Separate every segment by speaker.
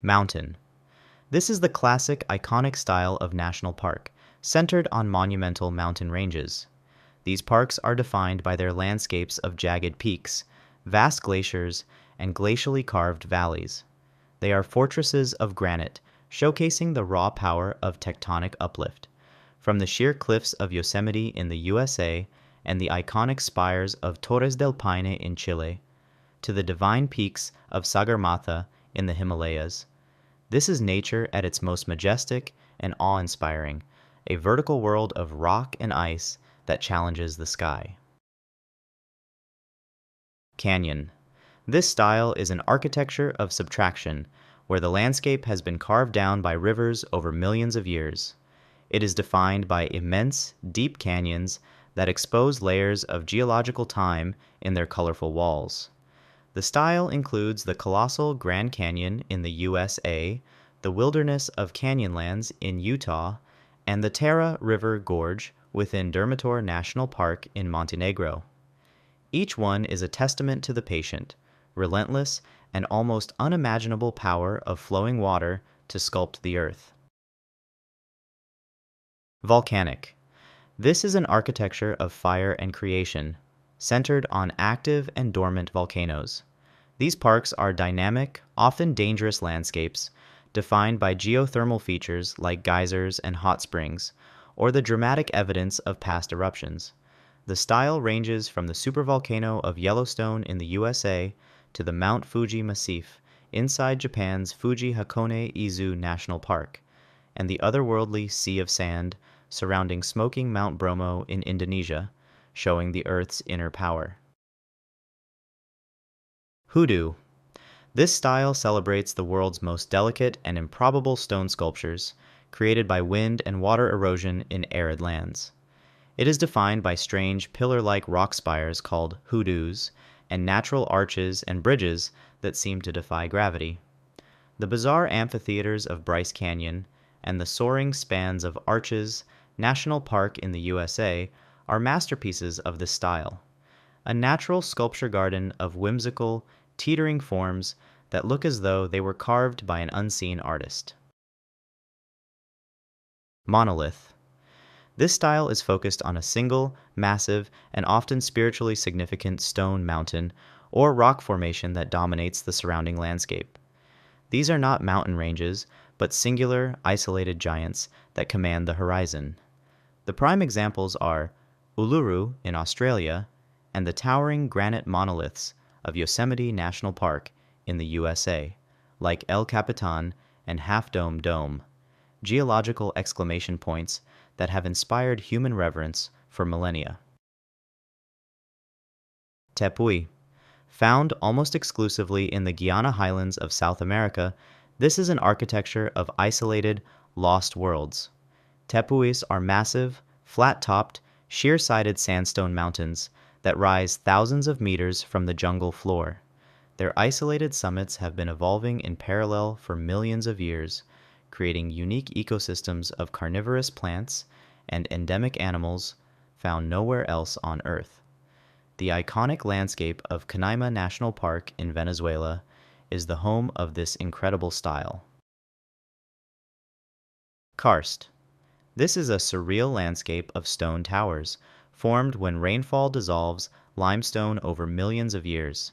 Speaker 1: Mountain. This is the classic, iconic style of national park, centered on monumental mountain ranges. These parks are defined by their landscapes of jagged peaks, vast glaciers, and glacially carved valleys. They are fortresses of granite, showcasing the raw power of tectonic uplift. From the sheer cliffs of Yosemite in the USA and the iconic spires of Torres del Paine in Chile, to the divine peaks of Sagarmatha in the Himalayas. This is nature at its most majestic and awe-inspiring, a vertical world of rock and ice that challenges the sky. Canyon. This style is an architecture of subtraction, where the landscape has been carved down by rivers over millions of years. It is defined by immense, deep canyons that expose layers of geological time in their colorful walls. The style includes the colossal Grand Canyon in the USA, the wilderness of Canyonlands in Utah, and the Tara River Gorge within Durmitor National Park in Montenegro. Each one is a testament to the patient, relentless, and almost unimaginable power of flowing water to sculpt the earth. Volcanic. This is an architecture of fire and creation, centered on active and dormant volcanoes. These parks are dynamic, often dangerous landscapes, defined by geothermal features like geysers and hot springs, or the dramatic evidence of past eruptions. The style ranges from the supervolcano of Yellowstone in the USA to the Mount Fuji Massif inside Japan's Fuji Hakone-Izu National Park, and the otherworldly Sea of Sand surrounding smoking Mount Bromo in Indonesia, showing the Earth's inner power. Hoodoo. This style celebrates the world's most delicate and improbable stone sculptures, created by wind and water erosion in arid lands. It is defined by strange pillar-like rock spires called hoodoos, and natural arches and bridges that seem to defy gravity. The bizarre amphitheaters of Bryce Canyon and the soaring spans of Arches National Park in the USA are masterpieces of this style, a natural sculpture garden of whimsical, teetering forms that look as though they were carved by an unseen artist. Monolith. This style is focused on a single, massive, and often spiritually significant stone mountain or rock formation that dominates the surrounding landscape. These are not mountain ranges, but singular, isolated giants that command the horizon. The prime examples are Uluru in Australia and the towering granite monoliths of Yosemite National Park in the USA, like El Capitan and Half Dome Dome, geological exclamation points that have inspired human reverence for millennia. Tepui. Found almost exclusively in the Guiana Highlands of South America, this is an architecture of isolated, lost worlds. Tepuis are massive, flat-topped, sheer-sided sandstone mountains that rise thousands of meters from the jungle floor. Their isolated summits have been evolving in parallel for millions of years, creating unique ecosystems of carnivorous plants and endemic animals found nowhere else on Earth. The iconic landscape of Canaima National Park in Venezuela is the home of this incredible style. Karst. This is a surreal landscape of stone towers, formed when rainfall dissolves limestone over millions of years.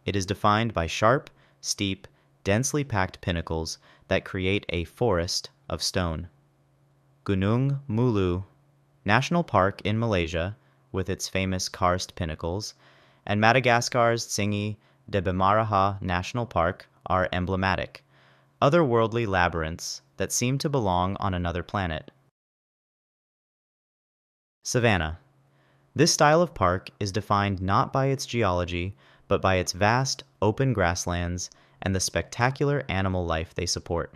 Speaker 1: It is defined by sharp, steep, densely packed pinnacles that create a forest of stone. Gunung Mulu National Park in Malaysia, with its famous karst pinnacles, and Madagascar's Tsingy de Bemaraha National Park are emblematic, otherworldly labyrinths that seem to belong on another planet. Savanna. This style of park is defined not by its geology, but by its vast, open grasslands and the spectacular animal life they support.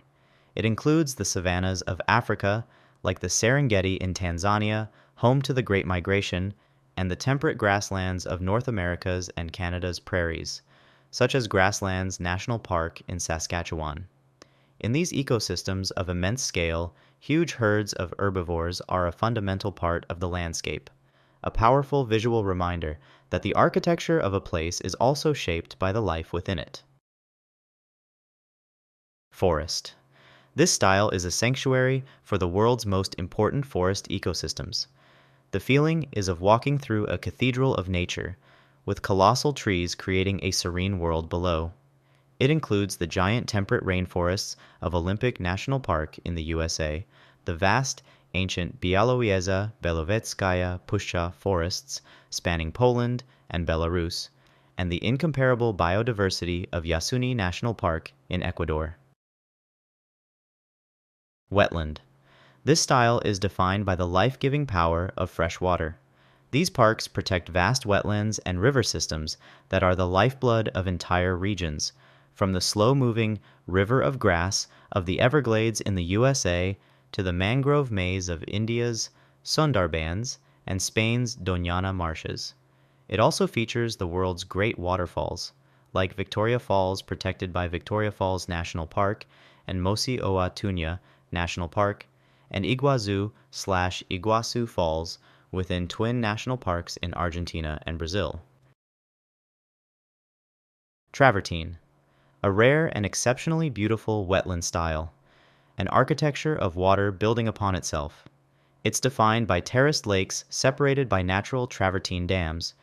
Speaker 1: It includes the savannas of Africa, like the Serengeti in Tanzania, home to the Great Migration, and the temperate grasslands of North America's and Canada's prairies, such as Grasslands National Park in Saskatchewan. In these ecosystems of immense scale, huge herds of herbivores are a fundamental part of the landscape, a powerful visual reminder that the architecture of a place is also shaped by the life within it. Forest. This style is a sanctuary for the world's most important forest ecosystems. The feeling is of walking through a cathedral of nature, with colossal trees creating a serene world below. It includes the giant temperate rainforests of Olympic National Park in the USA, the vast ancient Bialowieza-Belovetskaya Puszcza forests spanning Poland and Belarus, and the incomparable biodiversity of Yasuni National Park in Ecuador. Wetland. This style is defined by the life-giving power of fresh water. These parks protect vast wetlands and river systems that are the lifeblood of entire regions, from the slow-moving river of grass of the Everglades in the USA to the mangrove maze of India's Sundarbans and Spain's Doñana marshes. It also features the world's great waterfalls, like Victoria Falls protected by Victoria Falls National Park and Mosi Oa Tunya National Park, and Iguazu/Iguazu Falls within twin national parks in Argentina and Brazil. Travertine. A rare and exceptionally beautiful wetland style, an architecture of water building upon itself. It's defined by terraced lakes separated by natural travertine dams,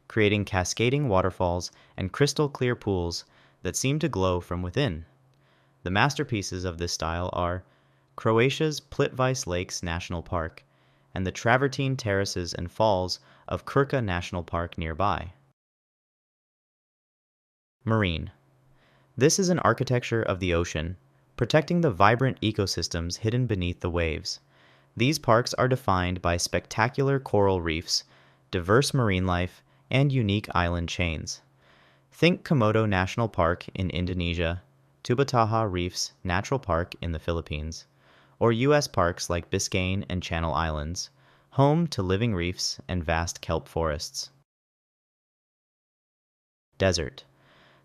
Speaker 1: creating cascading waterfalls and crystal-clear pools that seem to glow from within. The masterpieces of this style are Croatia's Plitvice Lakes National Park and the travertine terraces and falls of Krka National Park nearby. Marine. This is an architecture of the ocean, protecting the vibrant ecosystems hidden beneath the waves. These parks are defined by spectacular coral reefs, diverse marine life, and unique island chains. Think Komodo National Park in Indonesia, Tubataha Reefs Natural Park in the Philippines, or U.S. parks like Biscayne and Channel Islands, home to living reefs and vast kelp forests. Desert.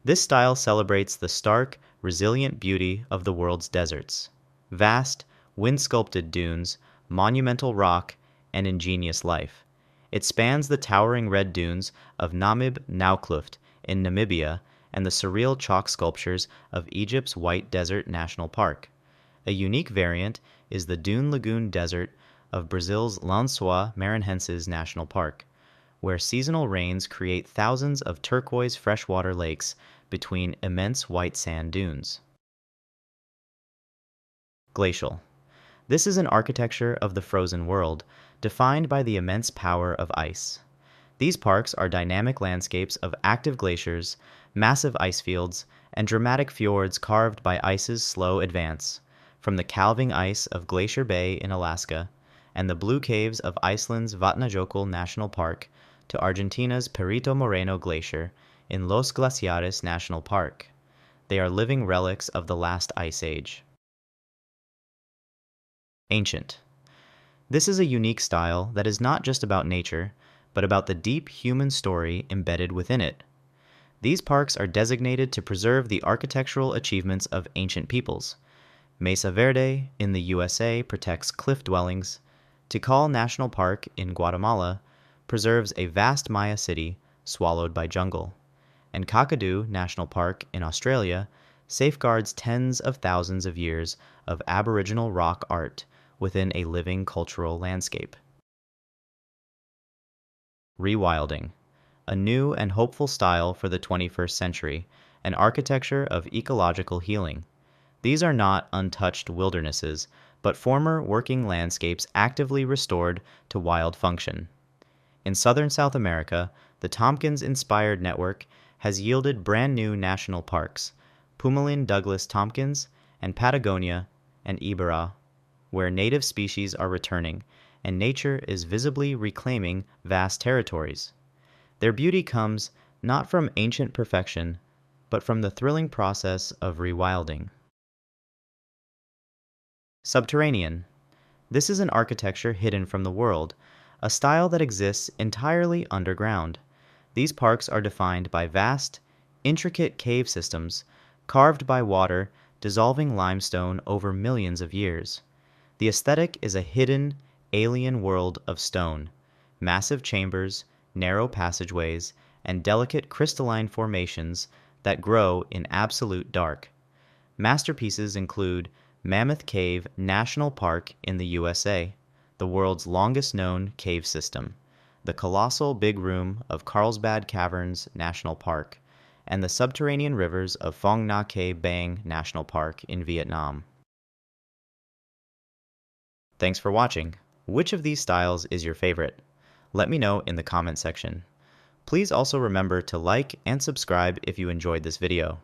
Speaker 1: This style celebrates the stark, resilient beauty of the world's deserts. Vast, wind-sculpted dunes, monumental rock, and ingenious life. It spans the towering red dunes of Namib Naukluft in Namibia and the surreal chalk sculptures of Egypt's White Desert National Park. A unique variant is the Dune Lagoon Desert of Brazil's Lençóis Maranhenses National Park, where seasonal rains create thousands of turquoise freshwater lakes between immense white sand dunes. Glacial. This is an architecture of the frozen world, defined by the immense power of ice. These parks are dynamic landscapes of active glaciers, massive ice fields, and dramatic fjords carved by ice's slow advance, from the calving ice of Glacier Bay in Alaska and the blue caves of Iceland's Vatnajökull National Park to Argentina's Perito Moreno Glacier in Los Glaciares National Park. They are living relics of the last ice age. Ancient. This is a unique style that is not just about nature, but about the deep human story embedded within it. These parks are designated to preserve the architectural achievements of ancient peoples. Mesa Verde in the USA protects cliff dwellings. Tikal National Park in Guatemala preserves a vast Maya city swallowed by jungle. And Kakadu National Park in Australia safeguards tens of thousands of years of Aboriginal rock art within a living cultural landscape. Rewilding, a new and hopeful style for the 21st century, an architecture of ecological healing. These are not untouched wildernesses, but former working landscapes actively restored to wild function. In southern South America, the Tompkins-inspired network has yielded brand new national parks, Pumalin Douglas Tompkins and Patagonia and Ibarra, where native species are returning and nature is visibly reclaiming vast territories. Their beauty comes not from ancient perfection, but from the thrilling process of rewilding. Subterranean. This is an architecture hidden from the world, a style that exists entirely underground. These parks are defined by vast, intricate cave systems carved by water dissolving limestone over millions of years. The aesthetic is a hidden, alien world of stone, massive chambers, narrow passageways, and delicate crystalline formations that grow in absolute dark. Masterpieces include Mammoth Cave National Park in the USA, the world's longest known cave system, the colossal big room of Carlsbad Caverns National Park, and the subterranean rivers of Phong Nha Ke Bang National Park in Vietnam. Thanks for watching. Which of these styles is your favorite? Let me know in the comment section. Please also remember to like and subscribe if you enjoyed this video.